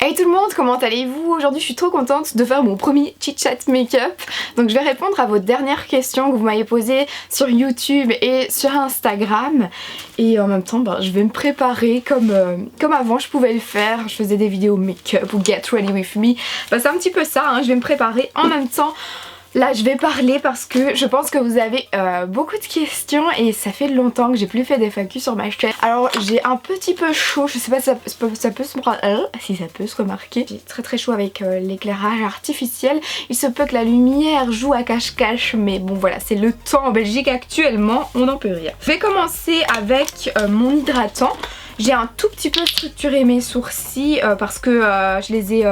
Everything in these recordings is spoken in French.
Hey tout le monde, comment allez-vous? Aujourd'hui je suis trop contente de faire mon premier chit-chat make-up. Donc je vais répondre à vos dernières questions que vous m'avez posées sur YouTube et sur Instagram. Et en même temps je vais me préparer comme avant je pouvais le faire. Je faisais des vidéos make-up ou get ready with me. C'est un petit peu ça, hein. Je vais me préparer en même temps. Là je vais parler parce que je pense que vous avez beaucoup de questions et ça fait longtemps que j'ai plus fait des FAQ sur ma chaîne. Alors j'ai un petit peu chaud, je sais pas si ça peut se remarquer. J'ai très chaud avec l'éclairage artificiel. Il se peut que la lumière joue à cache-cache, mais bon voilà, c'est le temps en Belgique actuellement, on n'en peut rien. Je vais commencer avec mon hydratant. J'ai un tout petit peu structuré mes sourcils parce que je les ai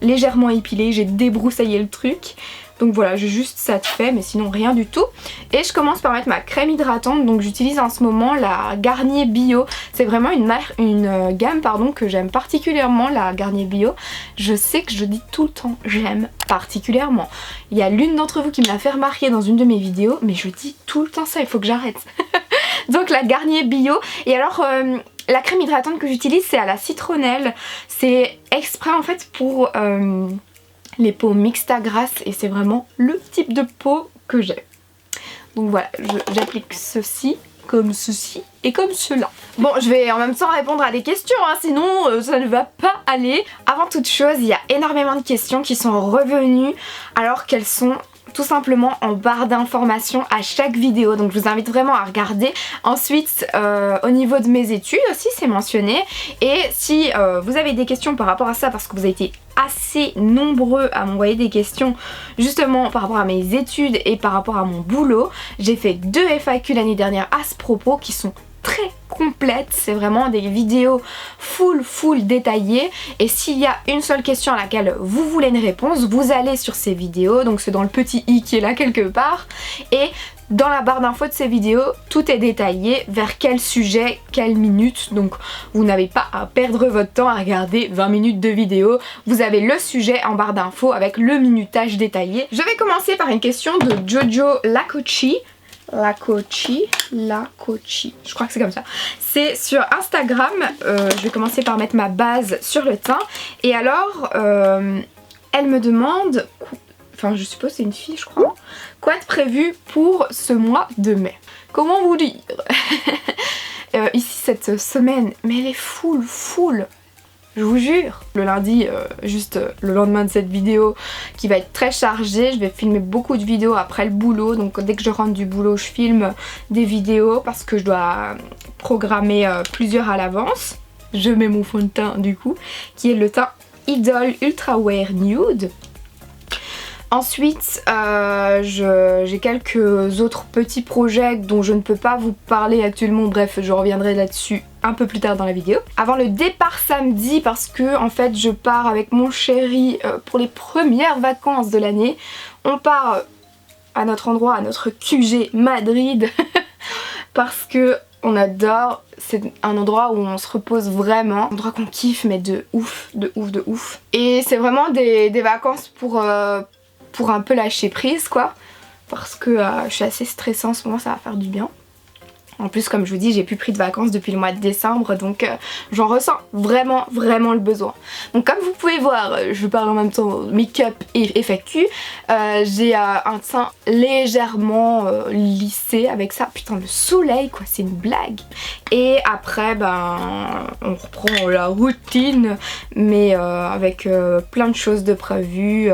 légèrement épilés, j'ai débroussaillé le truc. Donc voilà, j'ai juste ça de fait, mais sinon rien du tout. Et je commence par mettre ma crème hydratante. Donc j'utilise en ce moment la Garnier Bio. C'est vraiment une gamme que j'aime particulièrement, la Garnier Bio. Je sais que je dis tout le temps j'aime particulièrement. Il y a l'une d'entre vous qui me l'a fait remarquer dans une de mes vidéos, mais je dis tout le temps ça, il faut que j'arrête. Donc la Garnier Bio. Et alors la crème hydratante que j'utilise, c'est à la citronnelle. C'est exprès en fait pour les peaux mixtes à grasse et c'est vraiment le type de peau que j'ai. Donc voilà, j'applique ceci, comme ceci et comme cela. Bon, je vais en même temps répondre à des questions, hein, sinon ça ne va pas aller. Avant toute chose, il y a énormément de questions qui sont revenues alors qu'elles sont tout simplement en barre d'informations à chaque vidéo, donc je vous invite vraiment à regarder. Ensuite au niveau de mes études aussi c'est mentionné, et si vous avez des questions par rapport à ça, parce que vous avez été assez nombreux à m'envoyer des questions justement par rapport à mes études et par rapport à mon boulot, j'ai fait 2 FAQ l'année dernière à ce propos qui sont très complète, c'est vraiment des vidéos full détaillées, et s'il y a une seule question à laquelle vous voulez une réponse, vous allez sur ces vidéos, donc c'est dans le petit i qui est là quelque part, et dans la barre d'infos de ces vidéos, tout est détaillé, vers quel sujet, quelle minute, donc vous n'avez pas à perdre votre temps à regarder 20 minutes de vidéo, vous avez le sujet en barre d'infos avec le minutage détaillé. Je vais commencer par une question de Jojo Lakochi, je crois que c'est comme ça. C'est sur Instagram. Je vais commencer par mettre ma base sur le teint. Et alors, elle me demande, enfin je suppose c'est une fille je crois, quoi de prévu pour ce mois de mai? Comment vous dire? Ici cette semaine, mais elle est full. Je vous jure. Le lundi, juste le lendemain de cette vidéo qui va être très chargée, je vais filmer beaucoup de vidéos après le boulot. Donc dès que je rentre du boulot, je filme des vidéos parce que je dois programmer plusieurs à l'avance. Je mets mon fond de teint du coup, qui est le teint Idol Ultra Wear Nude. Ensuite, j'ai quelques autres petits projets dont je ne peux pas vous parler actuellement, bref je reviendrai là-dessus un peu plus tard dans la vidéo. Avant le départ samedi, parce que en fait je pars avec mon chéri pour les premières vacances de l'année. On part à notre endroit, à notre QG Madrid, parce que on adore, c'est un endroit où on se repose vraiment, un endroit qu'on kiffe mais de ouf. Et c'est vraiment des vacances pour un peu lâcher prise quoi, parce que je suis assez stressée en ce moment, ça va faire du bien. En plus comme je vous dis, j'ai plus pris de vacances depuis le mois de décembre, donc j'en ressens vraiment le besoin. Donc comme vous pouvez voir, je parle en même temps make-up et FAQ, j'ai un teint légèrement lissé avec ça. Putain le soleil quoi, c'est une blague. Et après on reprend la routine, mais avec plein de choses de prévues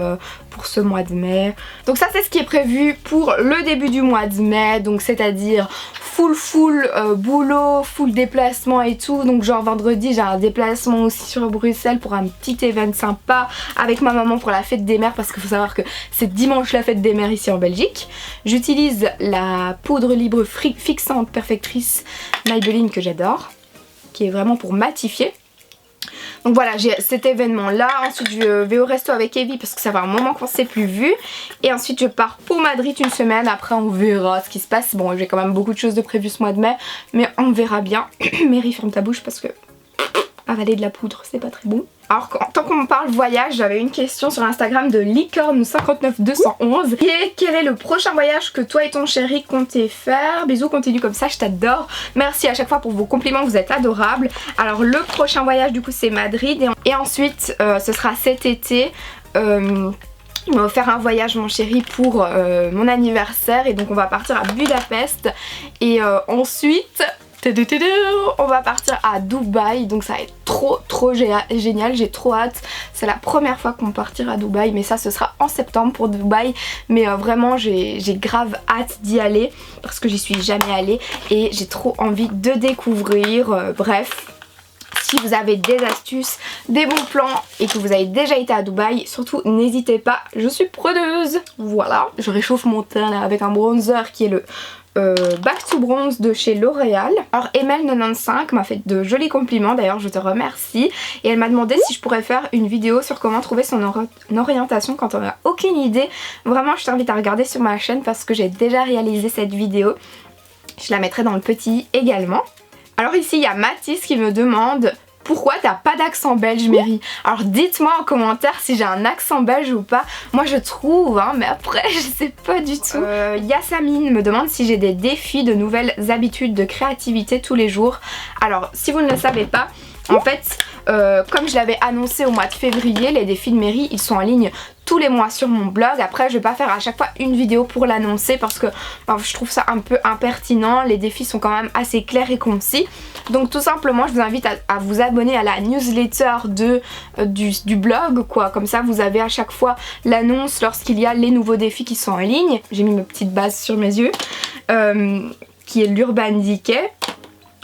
pour ce mois de mai. Donc ça c'est ce qui est prévu pour le début du mois de mai, donc c'est-à-dire full boulot, full déplacement et tout. Donc genre vendredi j'ai un déplacement aussi sur Bruxelles pour un petit event sympa avec ma maman pour la fête des mères, parce qu'il faut savoir que c'est dimanche la fête des mères ici en Belgique. J'utilise la poudre libre fixante perfectrice Maybelline que j'adore, qui est vraiment pour matifier. Donc voilà, j'ai cet événement là. Ensuite je vais au resto avec Evie parce que ça fait un moment qu'on s'est plus vu. Et ensuite je pars pour Madrid une semaine. Après on verra ce qui se passe. Bon j'ai quand même beaucoup de choses de prévues ce mois de mai, mais on verra bien. Mary ferme ta bouche parce que avaler de la poudre c'est pas très bon. Alors tant qu'on parle voyage, j'avais une question sur Instagram de licorne59211 qui est: quel est le prochain voyage que toi et ton chéri comptez faire? Bisous, continue comme ça, je t'adore. Merci à chaque fois pour vos compliments, vous êtes adorables. Alors le prochain voyage du coup c'est Madrid et ensuite ce sera cet été. Il m'a offert un voyage mon chéri pour mon anniversaire et donc on va partir à Budapest et ensuite on va partir à Dubaï, donc ça va être trop génial, j'ai trop hâte. C'est la première fois qu'on partira à Dubaï, mais ça ce sera en septembre pour Dubaï. Mais vraiment j'ai grave hâte d'y aller parce que j'y suis jamais allée et j'ai trop envie de découvrir. Bref, si vous avez des astuces, des bons plans et que vous avez déjà été à Dubaï, surtout n'hésitez pas, je suis preneuse. Voilà, je réchauffe mon teint là avec un bronzer qui est le Back to Bronze de chez L'Oréal. Alors Emel95 m'a fait de jolis compliments, d'ailleurs je te remercie, et elle m'a demandé si je pourrais faire une vidéo sur comment trouver son orientation quand on n'a aucune idée. Vraiment je t'invite à regarder sur ma chaîne parce que j'ai déjà réalisé cette vidéo, je la mettrai dans le petit également. Alors ici il y a Mathis qui me demande: pourquoi t'as pas d'accent belge, Mary? Alors dites-moi en commentaire si j'ai un accent belge ou pas. Moi je trouve, hein, mais après je sais pas du tout. Yassamine me demande si j'ai des défis, de nouvelles habitudes de créativité tous les jours. Alors si vous ne le savez pas, en fait comme je l'avais annoncé au mois de février, les défis de Mary ils sont en ligne tous les mois sur mon blog. Après je vais pas faire à chaque fois une vidéo pour l'annoncer parce que je trouve ça un peu impertinent. Les défis sont quand même assez clairs et concis. Donc tout simplement je vous invite à vous abonner à la newsletter du blog quoi. Comme ça vous avez à chaque fois l'annonce lorsqu'il y a les nouveaux défis qui sont en ligne. J'ai mis mes petites bases sur mes yeux qui est l'Urban Decay.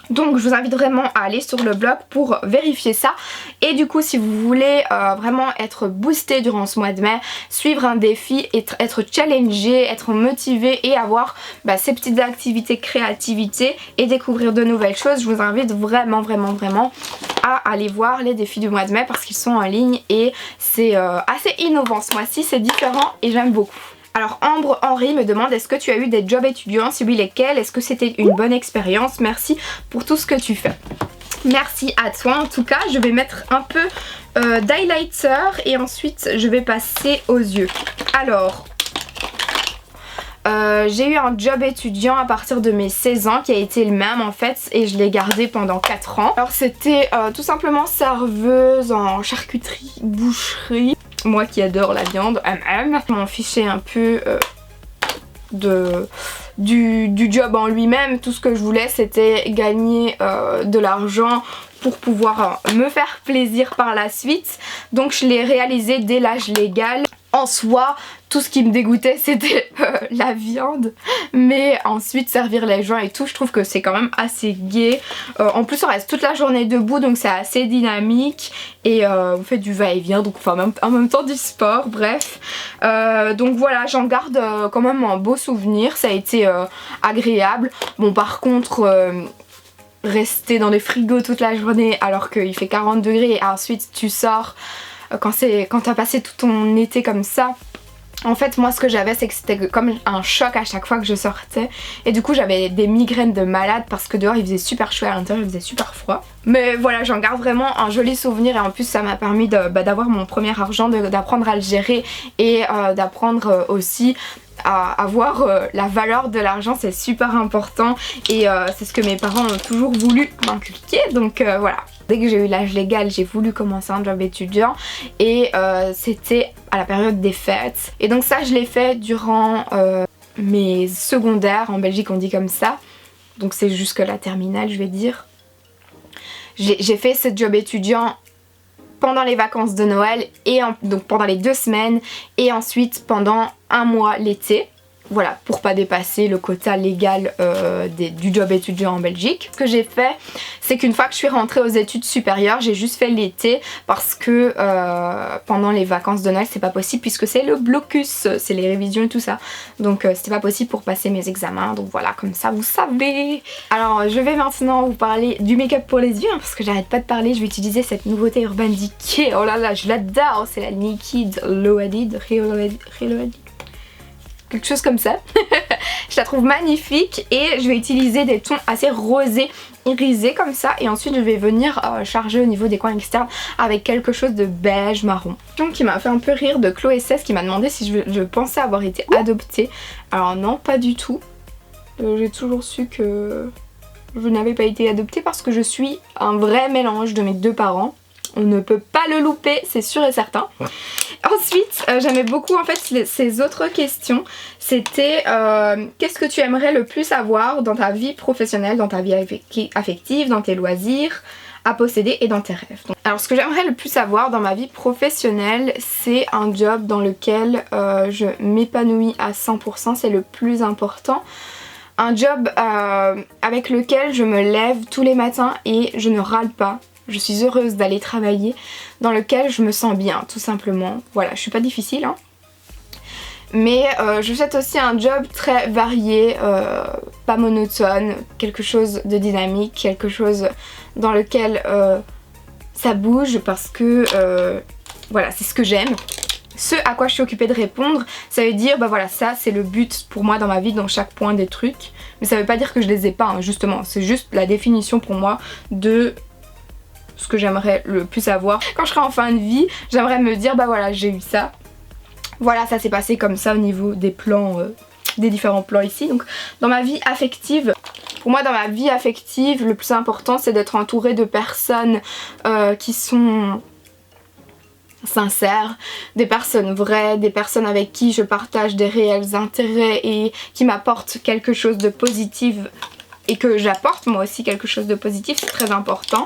Donc je vous invite vraiment à aller sur le blog pour vérifier ça. Et du coup si vous voulez vraiment être boosté durant ce mois de mai, suivre un défi, être challengé, être motivé et avoir ces petites activités créativité et découvrir de nouvelles choses, je vous invite vraiment à aller voir les défis du mois de mai parce qu'ils sont en ligne et c'est assez innovant ce mois-ci, c'est différent et j'aime beaucoup. Alors Ambre Henry me demande: est-ce que tu as eu des jobs étudiants? Si oui, lesquels? Est-ce que c'était une bonne expérience? Merci pour tout ce que tu fais. Merci à toi en tout cas. Je vais mettre un peu d'highlighter et ensuite je vais passer aux yeux. Alors j'ai eu un job étudiant à partir de mes 16 ans qui a été le même en fait et je l'ai gardé pendant 4 ans. Alors c'était tout simplement serveuse en charcuterie, boucherie. Moi qui adore la viande, je m'en fichais un peu du job en lui-même. Tout ce que je voulais c'était gagner de l'argent pour pouvoir me faire plaisir par la suite. Donc je l'ai réalisé dès l'âge légal. En soi, tout ce qui me dégoûtait c'était la viande, mais ensuite servir les gens et tout, je trouve que c'est quand même assez gai. En plus on reste toute la journée debout donc c'est assez dynamique et on fait du va-et-vient, donc enfin en même temps du sport, bref. Donc voilà, j'en garde quand même un beau souvenir, ça a été agréable. Bon par contre rester dans les frigos toute la journée alors qu'il fait 40 degrés et ensuite tu sors quand t'as passé tout ton été comme ça. En fait moi ce que j'avais c'est que c'était comme un choc à chaque fois que je sortais et du coup j'avais des migraines de malade parce que dehors il faisait super chaud et à l'intérieur il faisait super froid. Mais voilà, j'en garde vraiment un joli souvenir et en plus ça m'a permis d'avoir mon premier argent, d'apprendre à le gérer et d'apprendre aussi à avoir la valeur de l'argent, c'est super important et c'est ce que mes parents ont toujours voulu m'inculquer, donc voilà. Dès que j'ai eu l'âge légal, j'ai voulu commencer un job étudiant et c'était à la période des fêtes. Et donc ça je l'ai fait durant mes secondaires, en Belgique on dit comme ça, donc c'est jusque la terminale je vais dire. J'ai fait ce job étudiant pendant les vacances de Noël et donc pendant les 2 semaines et ensuite pendant un mois l'été. Voilà, pour pas dépasser le quota légal du job étudiant en Belgique. Ce que j'ai fait, c'est qu'une fois que je suis rentrée aux études supérieures, j'ai juste fait l'été parce que pendant les vacances de Noël c'est pas possible puisque c'est le blocus, c'est les révisions et tout ça. Donc c'était pas possible pour passer mes examens, donc voilà, comme ça vous savez. Alors je vais maintenant vous parler du make-up pour les yeux hein, parce que j'arrête pas de parler. Je vais utiliser cette nouveauté Urban Decay, oh là là je l'adore, c'est la Liquid Loaded, quelque chose comme ça. Je la trouve magnifique et je vais utiliser des tons assez rosés, irisés comme ça, et ensuite je vais venir charger au niveau des coins externes avec quelque chose de beige marron. Donc qui m'a fait un peu rire de Chloé 16 qui m'a demandé si je pensais avoir été adoptée. Alors non, pas du tout. J'ai toujours su que je n'avais pas été adoptée parce que je suis un vrai mélange de mes deux parents. On ne peut pas le louper, c'est sûr et certain. Ensuite, j'aimais beaucoup en fait ces autres questions. C'était qu'est-ce que tu aimerais le plus avoir dans ta vie professionnelle, dans ta vie affective, dans tes loisirs, à posséder et dans tes rêves. Donc, alors ce que j'aimerais le plus avoir dans ma vie professionnelle, c'est un job dans lequel je m'épanouis à 100%, c'est le plus important. Un job avec lequel je me lève tous les matins et je ne râle pas. Je suis heureuse d'aller travailler, dans lequel je me sens bien, tout simplement. Voilà, je suis pas difficile, hein. Mais je souhaite aussi un job très varié, pas monotone, quelque chose de dynamique, quelque chose dans lequel ça bouge parce que voilà, c'est ce que j'aime. Ce à quoi je suis occupée de répondre, ça veut dire bah voilà, ça c'est le but pour moi dans ma vie, dans chaque point des trucs. Mais ça veut pas dire que je les ai pas, hein, justement, c'est juste la définition pour moi de ce que j'aimerais le plus avoir. Quand je serai en fin de vie, j'aimerais me dire bah voilà, j'ai eu ça. Voilà, ça s'est passé comme ça au niveau des plans, des différents plans ici. Donc dans ma vie affective, pour moi dans ma vie affective, le plus important c'est d'être entourée de personnes qui sont sincères, des personnes vraies, des personnes avec qui je partage des réels intérêts et qui m'apportent quelque chose de positif et que j'apporte moi aussi quelque chose de positif, c'est très important.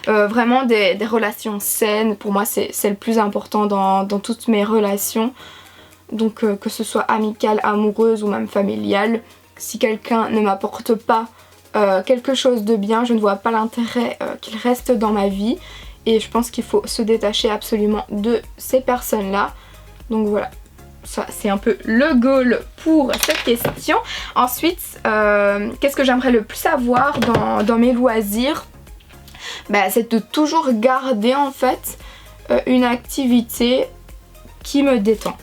Vraiment des relations saines, pour moi c'est le plus important dans toutes mes relations. Donc que ce soit amicale, amoureuse ou même familiale, si quelqu'un ne m'apporte pas quelque chose de bien, je ne vois pas l'intérêt qu'il reste dans ma vie. Et je pense qu'il faut se détacher absolument de ces personnes-là. Donc voilà. Ça c'est un peu le goal pour cette question. Ensuite, qu'est-ce que j'aimerais le plus avoir dans mes loisirs? Bah, c'est de toujours garder en fait une activité qui me détend.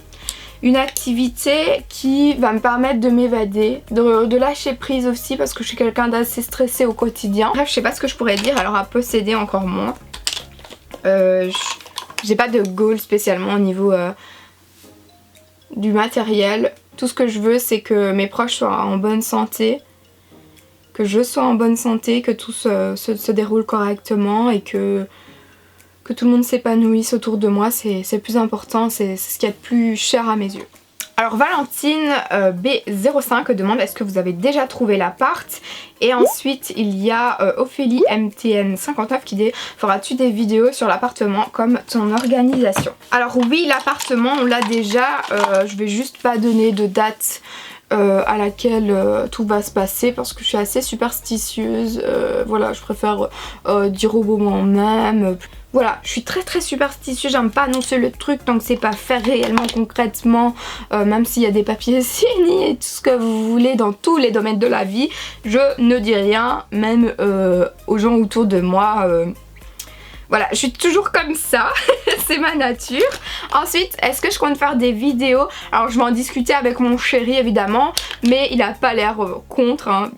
Une activité qui va me permettre de m'évader, de lâcher prise aussi parce que je suis quelqu'un d'assez stressé au quotidien. Bref, je sais pas ce que je pourrais dire, alors à posséder encore moins. J'ai pas de goal spécialement au niveau du matériel. Tout ce que je veux c'est que mes proches soient en bonne santé, que je sois en bonne santé, que tout se déroule correctement et que tout le monde s'épanouisse autour de moi, c'est le plus important, c'est ce qu'il y a de plus cher à mes yeux. Alors Valentine B05 demande est-ce que vous avez déjà trouvé l'appart, et ensuite il y a Ophélie MTN59 qui dit feras-tu des vidéos sur l'appartement comme ton organisation? Alors oui, l'appartement on l'a déjà, je vais juste pas donner de date à laquelle tout va se passer parce que je suis assez superstitieuse, voilà, je préfère dire au moment même. Voilà, je suis très superstitieuse, j'aime pas annoncer le truc tant que c'est pas fait réellement concrètement, même s'il y a des papiers signés et tout ce que vous voulez dans tous les domaines de la vie, je ne dis rien, même aux gens autour de moi. Voilà, je suis toujours comme ça, c'est ma nature. Ensuite, est-ce que je compte faire des vidéos? Alors je vais en discuter avec mon chéri évidemment, mais il a pas l'air contre, hein.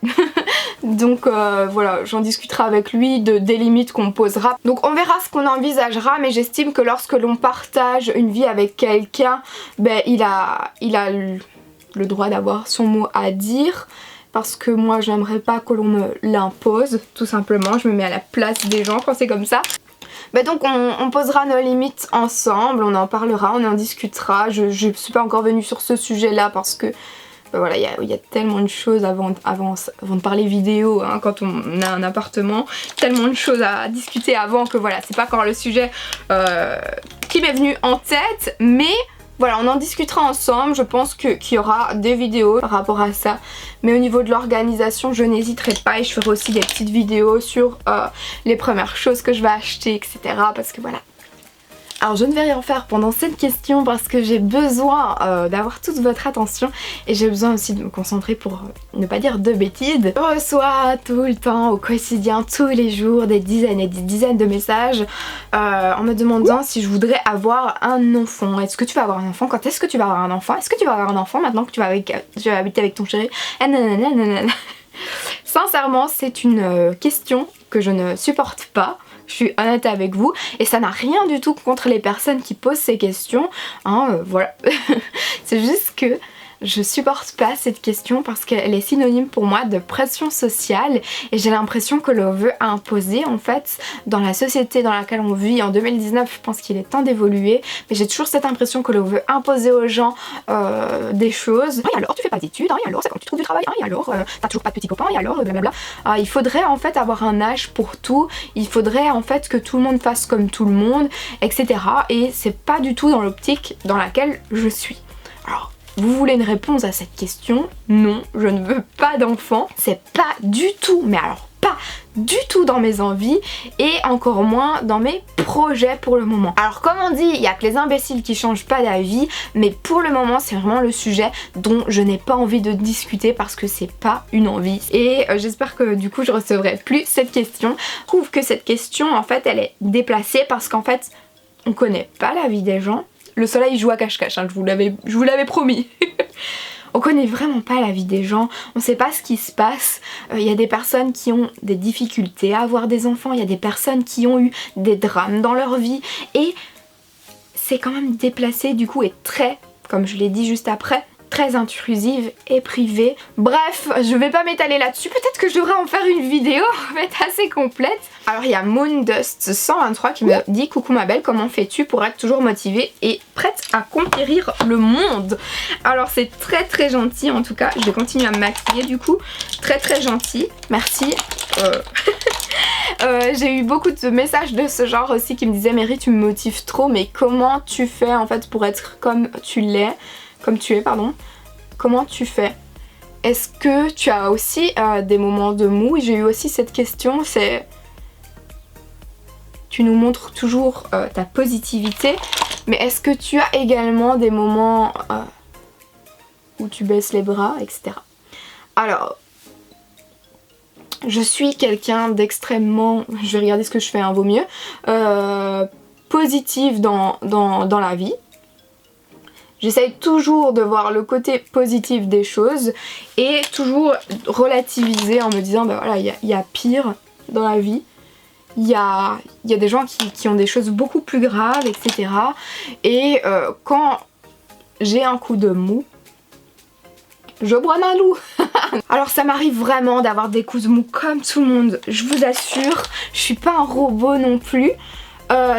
Donc voilà, j'en discuterai avec lui des limites qu'on posera. Donc on verra ce qu'on envisagera, mais j'estime que lorsque l'on partage une vie avec quelqu'un, ben il a le droit d'avoir son mot à dire. Parce que moi j'aimerais pas que l'on me l'impose, tout simplement, je me mets à la place des gens quand c'est comme ça. Bah donc on posera nos limites ensemble, on en parlera, on en discutera. Je suis pas encore venue sur ce sujet là parce que bah voilà, il y a tellement de choses avant de parler vidéo, hein, quand on a un appartement, tellement de choses à discuter avant que voilà, c'est pas encore le sujet qui m'est venu en tête, mais voilà, on en discutera ensemble. Je pense qu'il y aura des vidéos par rapport à ça, mais au niveau de l'organisation je n'hésiterai pas, et je ferai aussi des petites vidéos sur les premières choses que je vais acheter, etc. parce que voilà. Alors je ne vais rien faire pendant cette question parce que j'ai besoin d'avoir toute votre attention et j'ai besoin aussi de me concentrer pour ne pas dire de bêtises. Je reçois tout le temps, au quotidien, tous les jours, des dizaines et des dizaines de messages en me demandant si je voudrais avoir un enfant. Est-ce que tu vas avoir un enfant? Quand est-ce que tu vas avoir un enfant? Est-ce que tu vas avoir un enfant maintenant que tu vas habiter avec ton chéri? Sincèrement, c'est une question que je ne supporte pas. Je suis honnête avec vous et ça n'a rien du tout contre les personnes qui posent ces questions, hein, voilà. C'est juste que je supporte pas cette question parce qu'elle est synonyme pour moi de pression sociale et j'ai l'impression que l'on veut imposer en fait dans la société dans laquelle on vit en 2019. Je pense qu'il est temps d'évoluer, mais j'ai toujours cette impression que l'on veut imposer aux gens des choses. Et alors tu fais pas d'études, et alors c'est quand tu trouves du travail, et alors t'as toujours pas de petits copains, et alors blablabla. Il faudrait en fait avoir un âge pour tout, il faudrait en fait que tout le monde fasse comme tout le monde, etc. Et c'est pas du tout dans l'optique dans laquelle je suis. Alors vous voulez une réponse à cette question? Non, je ne veux pas d'enfant. C'est pas du tout, mais alors pas du tout dans mes envies et encore moins dans mes projets pour le moment. Alors comme on dit, il y a que les imbéciles qui changent pas d'avis, mais pour le moment c'est vraiment le sujet dont je n'ai pas envie de discuter parce que c'est pas une envie. Et j'espère que du coup je recevrai plus cette question. Je trouve que cette question en fait elle est déplacée parce qu'en fait on connaît pas la vie des gens. Le soleil joue à cache-cache, hein, je vous l'avais promis. On connaît vraiment pas la vie des gens, on sait pas ce qui se passe. Il y a des personnes qui ont des difficultés à avoir des enfants, il y a des personnes qui ont eu des drames dans leur vie et c'est quand même déplacé du coup et très, comme je l'ai dit juste après, très intrusive et privée. Bref, je vais pas m'étaler là-dessus, peut-être que je devrais en faire une vidéo en fait assez complète. Alors il y a Moondust123 qui me dit: coucou ma belle, comment fais-tu pour être toujours motivée et prête à conquérir le monde? Alors c'est très très gentil en tout cas, je vais continuer à me maquiller du coup, très très gentil, merci. J'ai eu beaucoup de messages de ce genre aussi qui me disaient: Mary, tu me motives trop, mais comment tu fais en fait pour être comme tu es, pardon. Comment tu fais? Est-ce que tu as aussi des moments de mou? J'ai eu aussi cette question, c'est... Tu nous montres toujours ta positivité, mais est-ce que tu as également des moments où tu baisses les bras, etc. Alors, je suis quelqu'un d'extrêmement... Je vais regarder ce que je fais, hein, vaut mieux. Positive dans la vie. J'essaye toujours de voir le côté positif des choses et toujours relativiser en me disant bah voilà, il y a pire dans la vie. Il y a des gens qui ont des choses beaucoup plus graves, etc. Et quand j'ai un coup de mou, je bois un loup. Alors ça m'arrive vraiment d'avoir des coups de mou comme tout le monde, je vous assure. Je suis pas un robot non plus.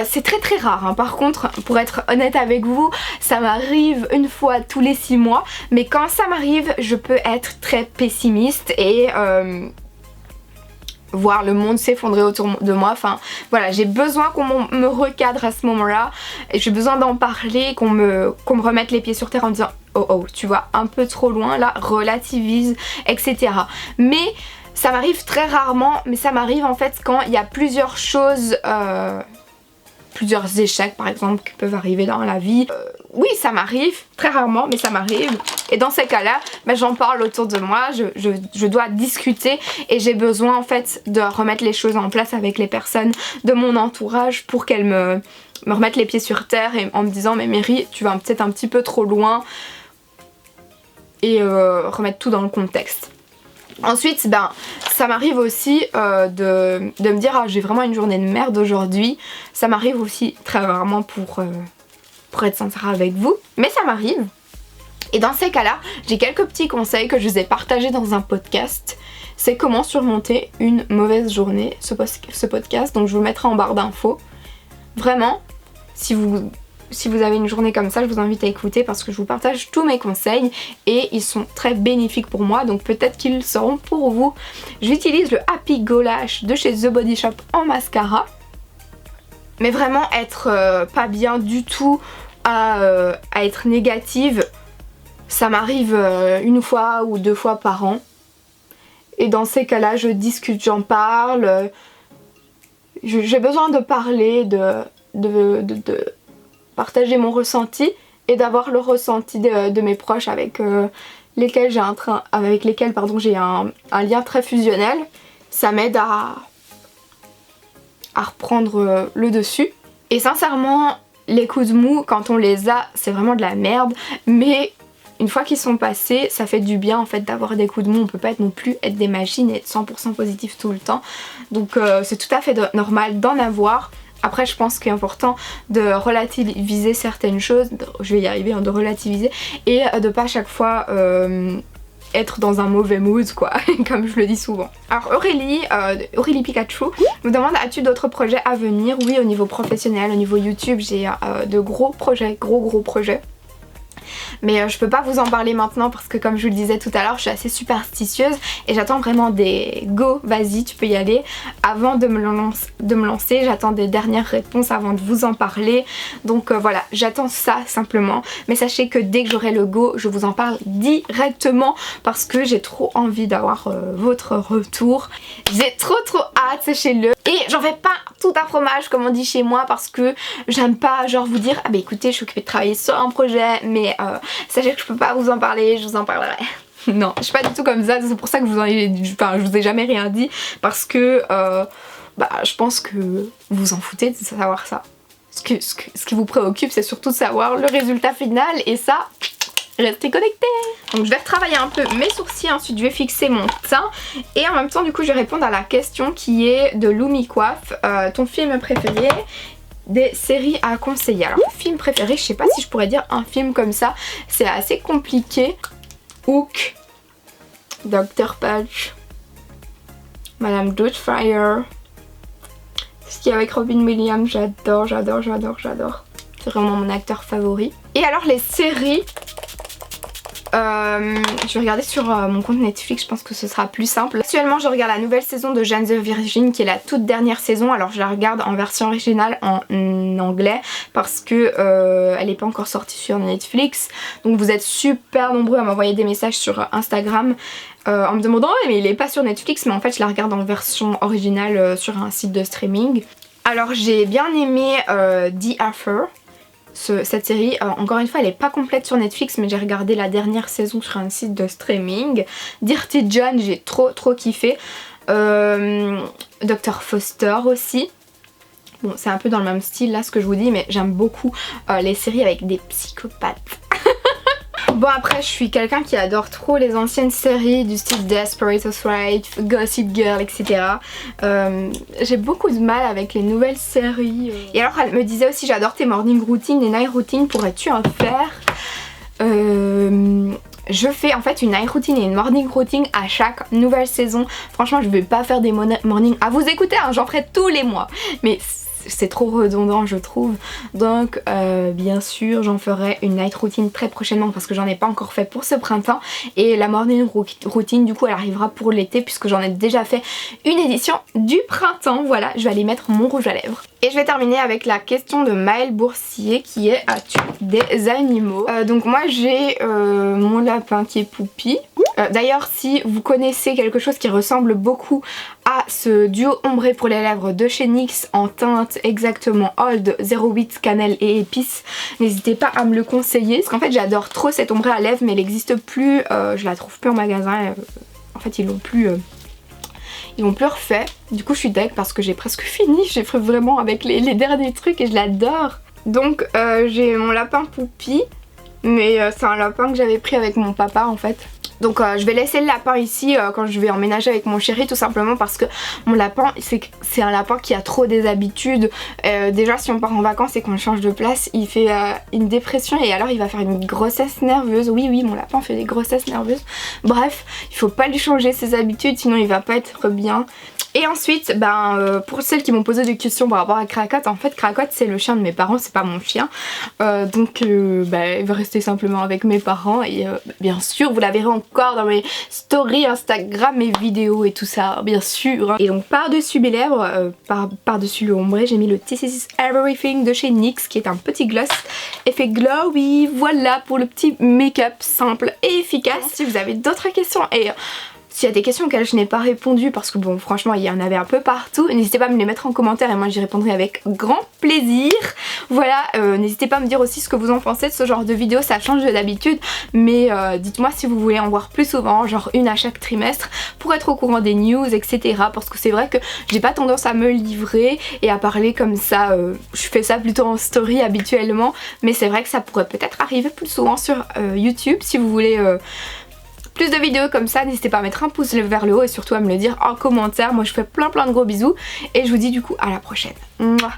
C'est très très rare, hein. Par contre, pour être honnête avec vous, ça m'arrive une fois tous les 6 mois, mais quand ça m'arrive, je peux être très pessimiste et voir le monde s'effondrer autour de moi. Enfin voilà, j'ai besoin qu'on me recadre à ce moment-là et j'ai besoin d'en parler, qu'on me remette les pieds sur terre en me disant oh oh, tu vas un peu trop loin là, relativise, etc. Mais ça m'arrive très rarement, mais ça m'arrive en fait quand il y a plusieurs choses... plusieurs échecs par exemple qui peuvent arriver dans la vie. Oui, ça m'arrive, très rarement, mais ça m'arrive. Et dans ces cas-là, bah, j'en parle autour de moi, je dois discuter et j'ai besoin en fait de remettre les choses en place avec les personnes de mon entourage pour qu'elles me remettent les pieds sur terre et en me disant mais Mary, tu vas peut-être un petit peu trop loin et remettre tout dans le contexte. Ensuite, ben, ça m'arrive aussi de me dire ah, j'ai vraiment une journée de merde aujourd'hui. Ça m'arrive aussi très rarement pour être sincère avec vous, mais ça m'arrive. Et dans ces cas-là, j'ai quelques petits conseils que je vous ai partagés dans un podcast. C'est comment surmonter une mauvaise journée, ce podcast. Donc je vous le mettrai en barre d'infos. Vraiment, si vous avez une journée comme ça, je vous invite à écouter parce que je vous partage tous mes conseils et ils sont très bénéfiques pour moi, donc peut-être qu'ils seront pour vous. J'utilise le Happy Go Lash de chez The Body Shop en mascara. Mais vraiment être pas bien du tout à être négative, ça m'arrive une fois ou 2 fois par an. Et dans ces cas-là, je discute, j'en parle. J'ai besoin de parler, partager mon ressenti et d'avoir le ressenti de mes proches avec lesquels j'ai un lien très fusionnel. Ça m'aide à reprendre le dessus. Et sincèrement, les coups de mou, quand on les a, c'est vraiment de la merde, mais une fois qu'ils sont passés, ça fait du bien en fait d'avoir des coups de mou. On peut pas non plus être des machines et être 100% positif tout le temps. Donc c'est tout à fait normal d'en avoir. Après je pense qu'il est important de relativiser certaines choses, je vais y arriver, hein, de relativiser, et de pas à chaque fois être dans un mauvais mood quoi, comme je le dis souvent. Alors Aurélie Pikachu me demande: as-tu d'autres projets à venir? Oui, au niveau professionnel, au niveau YouTube, j'ai de gros projets, gros projets. Mais je peux pas vous en parler maintenant parce que comme je vous le disais tout à l'heure, je suis assez superstitieuse et j'attends vraiment des go, vas-y tu peux y aller avant de me lancer. J'attends des dernières réponses avant de vous en parler. Donc voilà, j'attends ça simplement. Mais sachez que dès que j'aurai le go, je vous en parle directement parce que j'ai trop envie d'avoir votre retour. J'ai trop hâte, sachez-le. Et j'en fais pas tout un fromage comme on dit chez moi parce que j'aime pas genre vous dire: ah bah écoutez je suis occupée de travailler sur un projet mais sachez que je peux pas vous en parler, je vous en parlerai. Non, je suis pas du tout comme ça, c'est pour ça que je vous ai jamais rien dit parce que je pense que vous vous en foutez de savoir ça. Ce qui vous préoccupe c'est surtout de savoir le résultat final et ça, restez connectés. Donc je vais retravailler un peu mes sourcils, ensuite je vais fixer mon teint et en même temps du coup je vais répondre à la question qui est de Loumi Coiffe, ton film préféré, des séries à conseiller. Alors film préféré, je sais pas si je pourrais dire un film comme ça, c'est assez compliqué. Hook, Dr Patch, Madame Doubtfire, ce qu'il y a avec Robin Williams, j'adore. C'est vraiment mon acteur favori. Et alors les séries, je vais regarder sur mon compte Netflix, je pense que ce sera plus simple. Actuellement je regarde la nouvelle saison de Jane the Virgin qui est la toute dernière saison. Alors je la regarde en version originale en anglais parce que elle n'est pas encore sortie sur Netflix. Donc vous êtes super nombreux à m'envoyer des messages sur Instagram en me demandant: oh, mais il est pas sur Netflix, mais en fait je la regarde en version originale sur un site de streaming. Alors j'ai bien aimé The Affair. Cette série, encore une fois elle est pas complète sur Netflix mais j'ai regardé la dernière saison sur un site de streaming. Dirty John, j'ai trop kiffé. Dr Foster aussi. Bon c'est un peu dans le même style là ce que je vous dis, mais j'aime beaucoup les séries avec des psychopathes. Bon après je suis quelqu'un qui adore trop les anciennes séries du style Desperate Housewives, Gossip Girl, etc. J'ai beaucoup de mal avec les nouvelles séries. Et alors elle me disait aussi: j'adore tes morning routines et night routines, pourrais-tu en faire? Je fais en fait une night routine et une morning routine à chaque nouvelle saison. Franchement je vais pas faire des morning à vous écouter, hein, j'en ferai tous les mois. Mais c'est trop redondant je trouve, donc bien sûr j'en ferai une night routine très prochainement parce que j'en ai pas encore fait pour ce printemps, et la morning routine du coup elle arrivera pour l'été puisque j'en ai déjà fait une édition du printemps. Voilà, je vais aller mettre mon rouge à lèvres. Et je vais terminer avec la question de Maëlle Boursier qui est: as-tu des animaux? Donc moi j'ai mon lapin qui est Poupie. D'ailleurs si vous connaissez quelque chose qui ressemble beaucoup à ce duo ombré pour les lèvres de chez NYX en teinte exactement Old 08 cannelle et épices, n'hésitez pas à me le conseiller parce qu'en fait j'adore trop cet ombré à lèvres mais elle n'existe plus, je la trouve plus en magasin, en fait ils l'ont plus refait. Du coup je suis deg parce que j'ai presque fini, j'ai fait vraiment avec les derniers trucs et je l'adore. Donc j'ai mon lapin Poupie, mais c'est un lapin que j'avais pris avec mon papa en fait. Donc je vais laisser le lapin ici quand je vais emménager avec mon chéri, tout simplement parce que mon lapin c'est un lapin qui a trop des habitudes. Déjà si on part en vacances et qu'on change de place, il fait une dépression et alors il va faire une grossesse nerveuse. Oui mon lapin fait des grossesses nerveuses. Bref, il faut pas lui changer ses habitudes sinon il va pas être bien. Et ensuite, pour celles qui m'ont posé des questions par rapport à Cracotte, en fait Cracotte c'est le chien de mes parents, c'est pas mon chien. Donc il va rester simplement avec mes parents et bien sûr vous la verrez encore dans mes stories Instagram, mes vidéos et tout ça, bien sûr. Et donc par-dessus mes lèvres, par-dessus le ombré, j'ai mis le This Is Everything de chez NYX qui est un petit gloss effet glowy. Voilà pour le petit make-up simple et efficace. Si vous avez d'autres questions et S'il y a des questions auxquelles je n'ai pas répondu, parce que bon franchement il y en avait un peu partout, n'hésitez pas à me les mettre en commentaire et moi j'y répondrai avec grand plaisir. Voilà, n'hésitez pas à me dire aussi ce que vous en pensez de ce genre de vidéo, ça change de d'habitude, mais dites-moi si vous voulez en voir plus souvent, genre une à chaque trimestre, pour être au courant des news, etc. Parce que c'est vrai que j'ai pas tendance à me livrer et à parler comme ça, je fais ça plutôt en story habituellement, mais c'est vrai que ça pourrait peut-être arriver plus souvent sur YouTube. Si vous voulez plus de vidéos comme ça, n'hésitez pas à mettre un pouce vers le haut et surtout à me le dire en commentaire. Moi je vous fais plein de gros bisous et je vous dis du coup à la prochaine. Mouah.